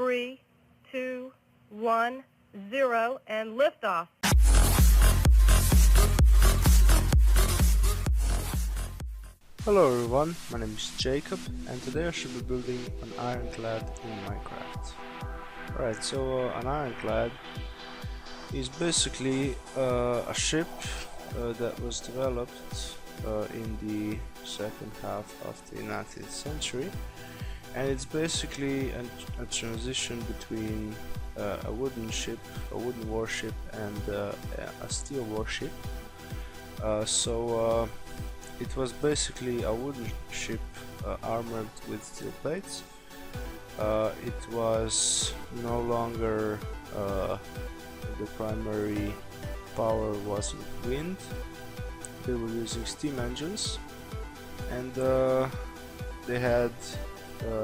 3, 2, 1, 0, and liftoff. Hello everyone, my name is Jacob and today I should be building an ironclad in Minecraft. Alright, so an ironclad is basically a ship that was developed in the second half of the 19th century, and it's basically a transition between a wooden ship, a wooden warship, and a steel warship. It was basically a wooden ship armored with steel plates. It was no longer the primary power wasn't wind. They were using steam engines, and they had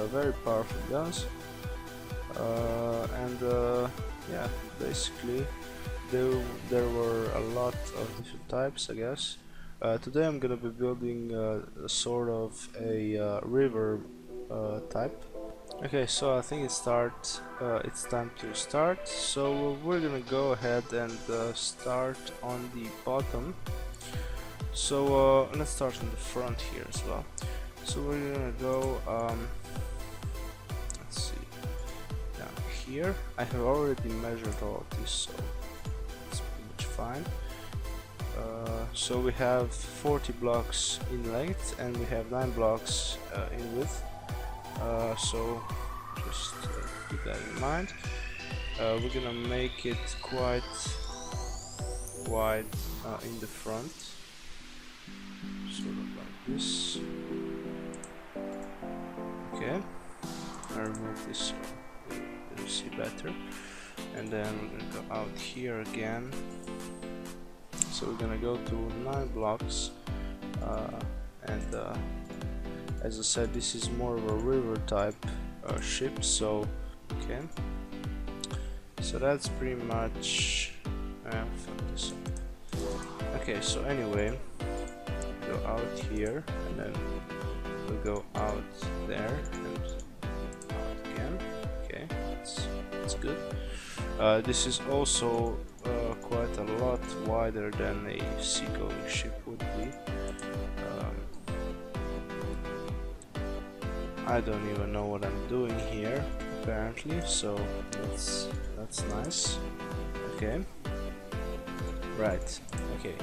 very powerful guns. Yeah, basically there were a lot of different types, I guess. Today I'm gonna be building a sort of a river type. Okay, so I think it's time to start. So we're gonna go ahead and start on the bottom. So let's start on the front here as well. So we're gonna go let's see, down here. I have already measured all of this, so it's pretty much fine. So we have 40 blocks in length and we have 9 blocks in width. So just keep that in mind. We're gonna make it quite wide in the front, sort of like this. Okay, I remove this so you'll see better, and then we're gonna go out here again. So we're gonna go to 9 blocks, and as I said, this is more of a river type ship. So okay, so that's pretty much fuck this up. Okay, so anyway, go out here and then we'll go out there and out again. Okay, that's good. This is also quite a lot wider than a seagoing ship would be. I don't even know what I'm doing here apparently, so that's nice. Okay, right, okay,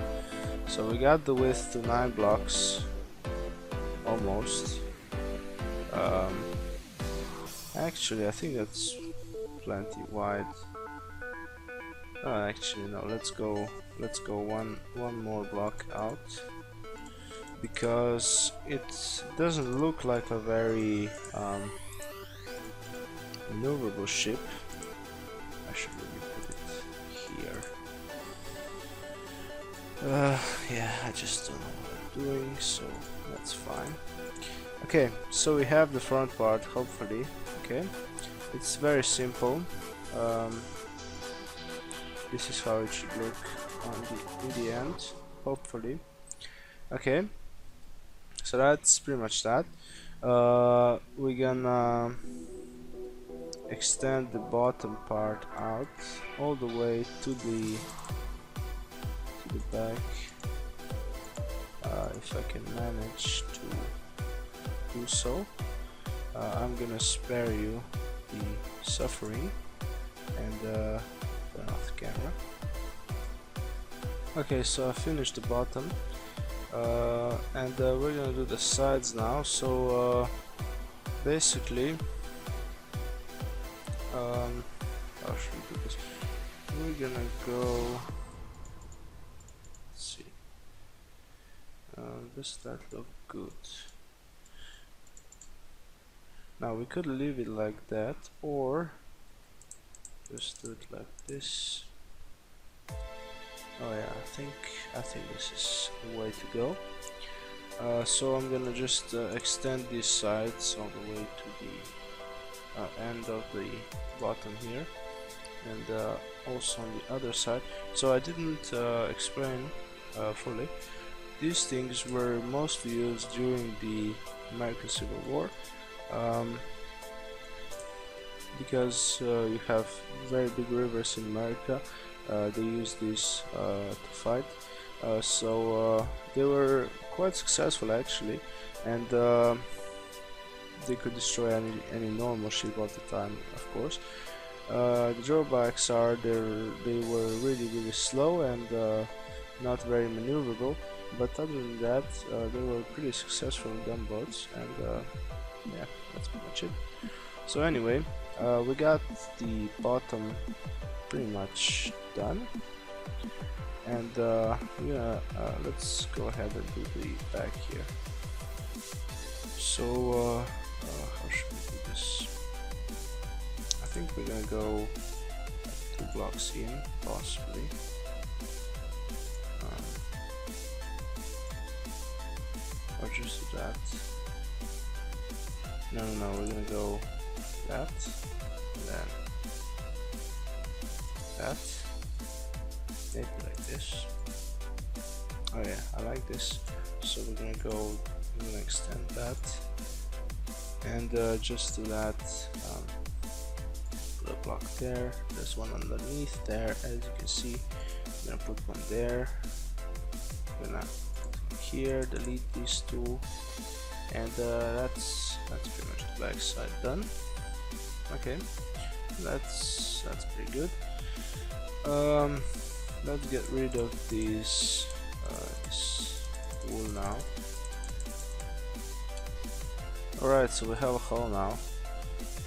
so we got the width to 9 blocks almost. Actually I think that's plenty wide. Actually no, let's go one more block out, because it doesn't look like a very maneuverable ship. I should really put it here. Yeah, I just don't know what I'm doing, so that's fine. Okay, so we have the front part, hopefully. Okay, it's very simple. This is how it should look in the end, hopefully. Okay, so that's pretty much that. We're gonna extend the bottom part out all the way to the back, if I can manage to do so. I'm gonna spare you the suffering and turn off the camera. Okay, so I finished the bottom, and we're gonna do the sides now. So basically, how should we do this? We're gonna go. Let's see. Does that look good? Now we could leave it like that, or just do it like this. Oh yeah, I think this is the way to go. So I'm gonna just extend these sides all the way to the end of the bottom here, and also on the other side. So I didn't explain fully. These things were mostly used during the American Civil War. because you have very big rivers in America. They use this to fight. So they were quite successful actually, and they could destroy any normal ship of the time, of course. The drawbacks are they were really slow and not very maneuverable, but other than that they were pretty successful gunboats, and yeah, that's pretty much it. So anyway, we got the bottom pretty much done, and yeah, let's go ahead and do the back here. So how should we do this? I think we're gonna go 2 blocks in, possibly. Or just do that. No, we're gonna go that, and then that. Maybe like this. Oh yeah, I like this. So we're gonna extend that, and just do that. Put a block there. There's one underneath there, as you can see. I'm gonna put one there. I'm gonna put one here. Delete these 2, and that's pretty much the back side done. Okay, that's pretty good. Let's get rid of this wool now. Alright, so we have a hull now.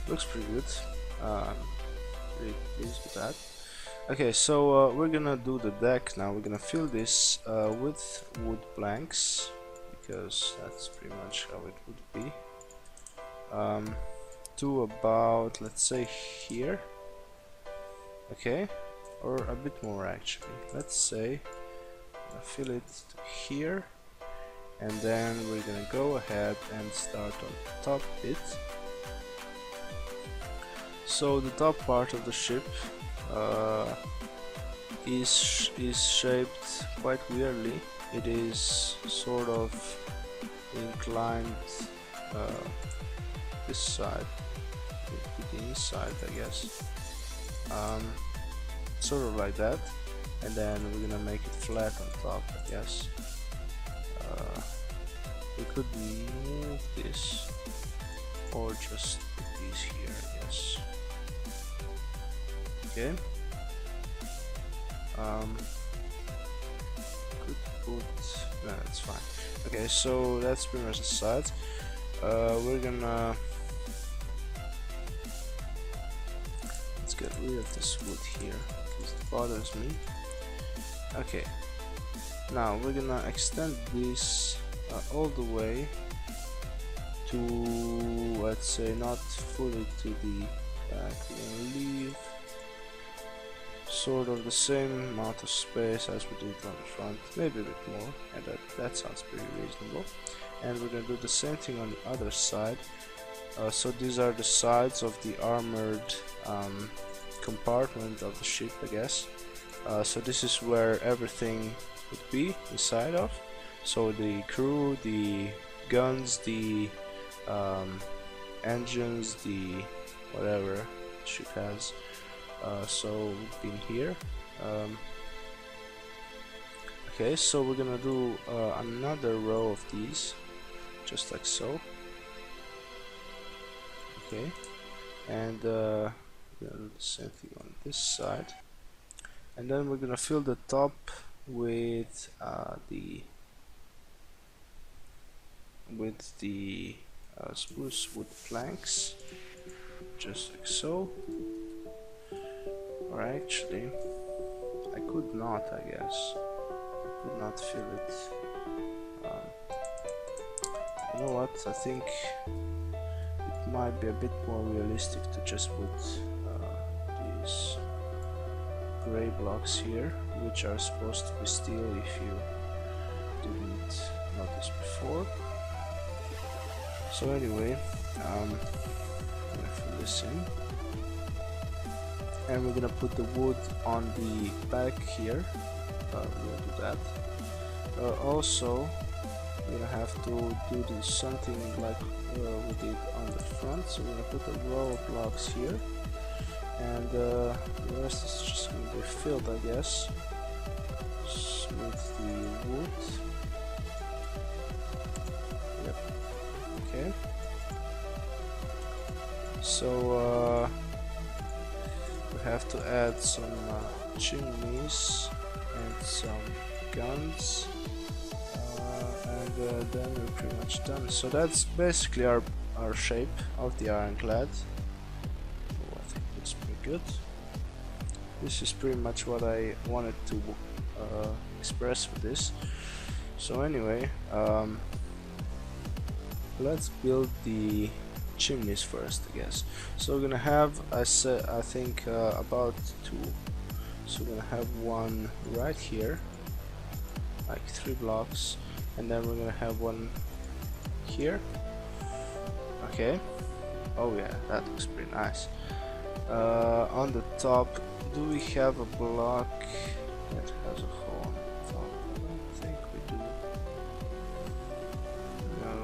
Looks pretty good. Pretty pleased with that. Okay, so we're gonna do the deck now. We're gonna fill this with wood planks, because that's pretty much how it would be. To about, let's say, here. Okay, or a bit more actually. Let's say fill it to here, and then we're gonna go ahead and start on the top bit. So the top part of the ship is shaped quite weirdly. It is sort of inclined this side to the inside, I guess. Sort of like that, and then we're gonna make it flat on top, I guess. We could move this, or just put these here, I guess. Okay. Could put, no, that's fine. Okay, so that's pretty much the sides. We're gonna get rid of this wood here because it bothers me. Okay, now we're gonna extend this all the way to, let's say, not fully to the back. We're gonna leave sort of the same amount of space as we did on the front, maybe a bit more, and that sounds pretty reasonable. And we're gonna do the same thing on the other side. So these are the sides of the armored compartment of the ship, I guess. So this is where everything would be inside of. So the crew, the guns, the engines, the whatever the ship has. So would be in here. Okay, so we're gonna do another row of these, just like so. Okay, and we're gonna do the same thing on this side, and then we're gonna fill the top with the spruce wood planks, just like so. Or actually, I could not, I guess. I could not fill it. You know what? I think it might be a bit more realistic to just put these gray blocks here, which are supposed to be steel if you didn't notice before. So anyway, I'm gonna fill this in, and we're gonna put the wood on the back here. We're gonna do that. Also, we're gonna have to do something like we did on the front. So we're gonna put a row of blocks here, and the rest is just going to be filled, I guess, with the wood. Yep. Okay. So we have to add some chimneys and some guns, and then we're pretty much done. So that's basically our shape of the ironclad. Oh, I think it's pretty good. This is pretty much what I wanted to express with this. So anyway, let's build the chimneys first, I guess. So we're gonna have, I think about 2. So we're gonna have one right here, like 3 blocks, and then we're gonna have one here. Okay. Oh yeah, that looks pretty nice. On the top, do we have a block that has a hole on the top? I don't think we do. No.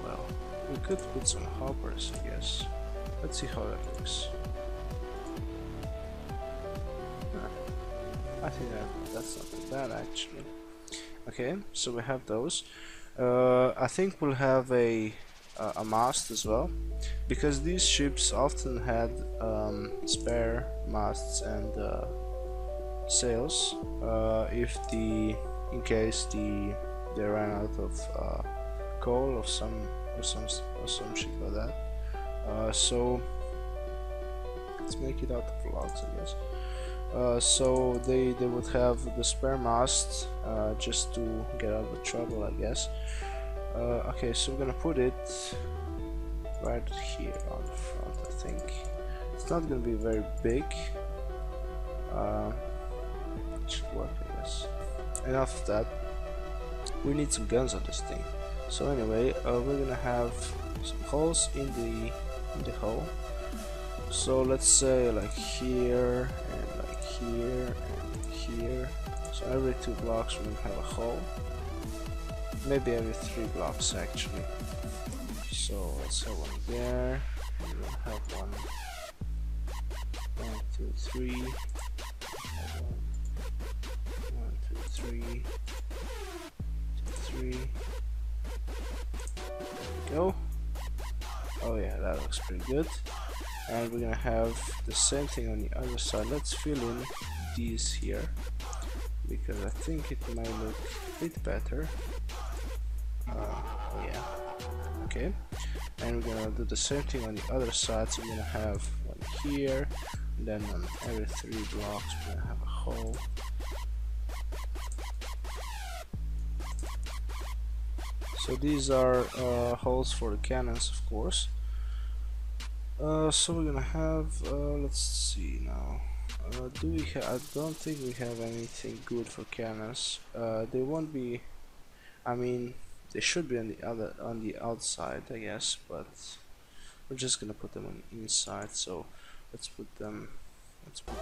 Well, we could put some hoppers, I guess. Let's see how that looks. I think that's not too bad, actually. Okay, so we have those. I think we'll have a mast as well, because these ships often had spare masts and sails in case they ran out of coal or some shit like that. So let's make it out of logs, I guess. So they would have the spare mast just to get out of the trouble, I guess. Okay, so we're gonna put it right here on the front, I think. It's not gonna be very big. It should work, I guess. Enough of that. We need some guns on this thing. So anyway, we're gonna have some holes in the hull. So let's say like here and like here and here. So every 2 blocks we're gonna have a hole. Maybe every 3 blocks actually. So let's have one there. We'll have one, 1, 2, 3. 1, 2, 3. 2, 3. There we go. Oh yeah, that looks pretty good. And we're gonna have the same thing on the other side. Let's fill in these here, because I think it might look a bit better. Yeah. Okay. And we're gonna do the same thing on the other side. So we're gonna have one here, and then on every 3 blocks we're gonna have a hole. So these are holes for the cannons, of course. So we're gonna have, let's see now. Do we have? I don't think we have anything good for cannons. They won't be. I mean, they should be on the outside, I guess, but we're just gonna put them on the inside. So let's put them. Let's put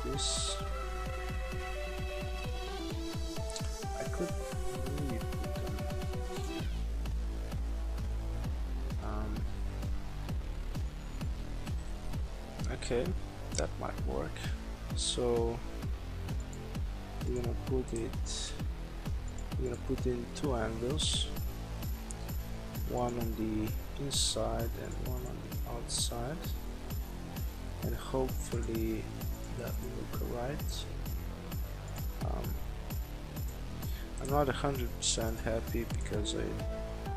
this. I could really put them here. Okay, that might work. So we're gonna put in 2 anvils, one on the inside and one on the outside, and hopefully that will look right. I'm not 100% happy because I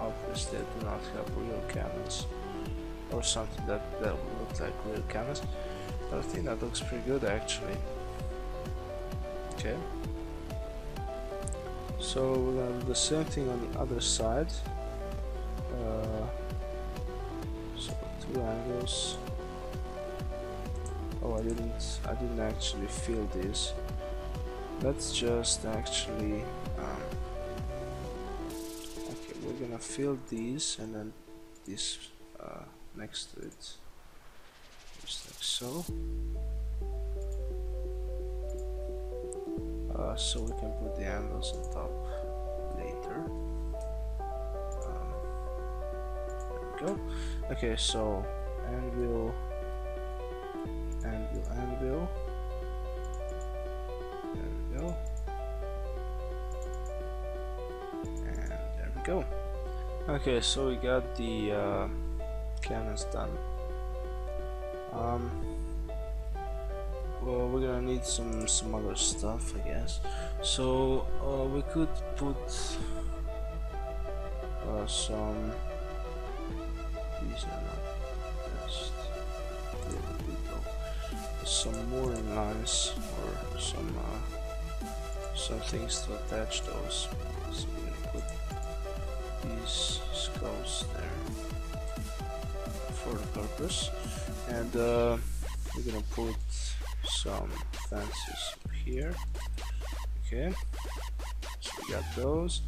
obviously do not have real cannons or something that will look like real cannons, but I think that looks pretty good actually. Okay, so we're gonna do the same thing on the other side. So 2 angles. Oh, I didn't actually fill this. Let's just actually okay, we're gonna fill these and then this next to it, just like so. So we can put the anvils on top later. we go. Okay, so anvil, anvil, anvil. There we go. And there we go. Okay, so we got the cannons done. Well, we're gonna need some other stuff, I guess. So we could put some. These are not best. There we go. Some mooring lines or some things to attach those. So we're gonna put these skulls there for the purpose, and we're gonna put some fences up here. Okay, so we got those.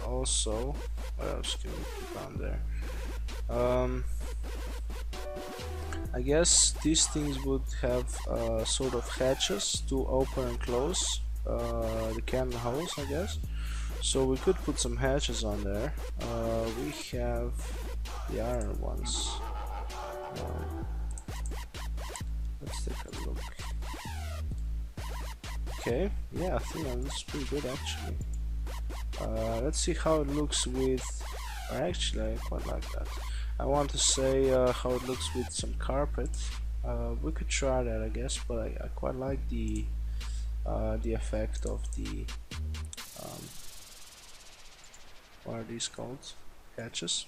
Also, what else can we put on there? I guess these things would have sort of hatches to open and close the cannon holes, I guess. So we could put some hatches on there. We have the iron ones. Let's take a look. Okay, yeah, I think that looks pretty good actually. Let's see how it looks with. Actually, I quite like that. I want to say how it looks with some carpet. We could try that, I guess, but I quite like the effect of the what are these called? Hatches.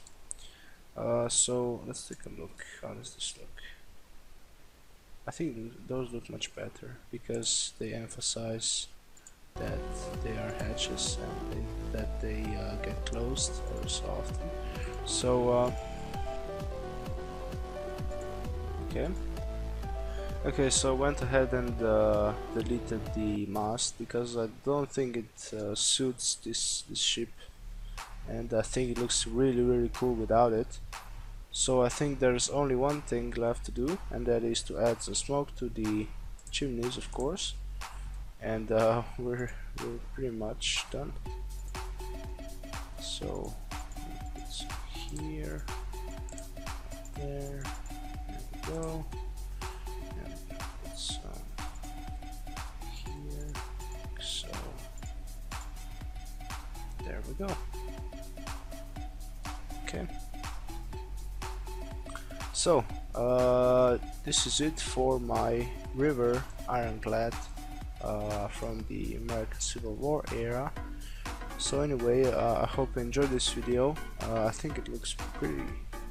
So let's take a look. How does this look? I think those look much better because they emphasize that they are hatches and that they get closed every so often. So okay, so I went ahead and deleted the mast because I don't think it suits this ship, and I think it looks really cool without it. So I think there's only one thing left to do, and that is to add some smoke to the chimneys, of course, and we're pretty much done. So it's here, there we go, and put some here, so there we go. Okay. So this is it for my river ironclad from the American Civil War era. So anyway, I hope you enjoyed this video. I think it looks pretty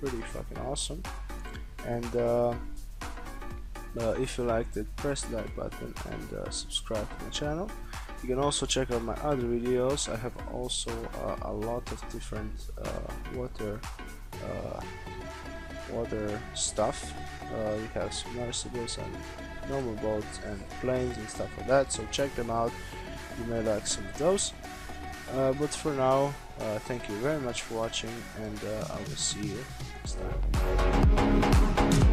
fucking awesome, and if you liked it, press the like button and subscribe to my channel. You can also check out my other videos. I have also a lot of different water stuff. We have submersibles and normal boats and planes and stuff like that, so check them out. You may like some of those, but for now, thank you very much for watching, and I will see you next time.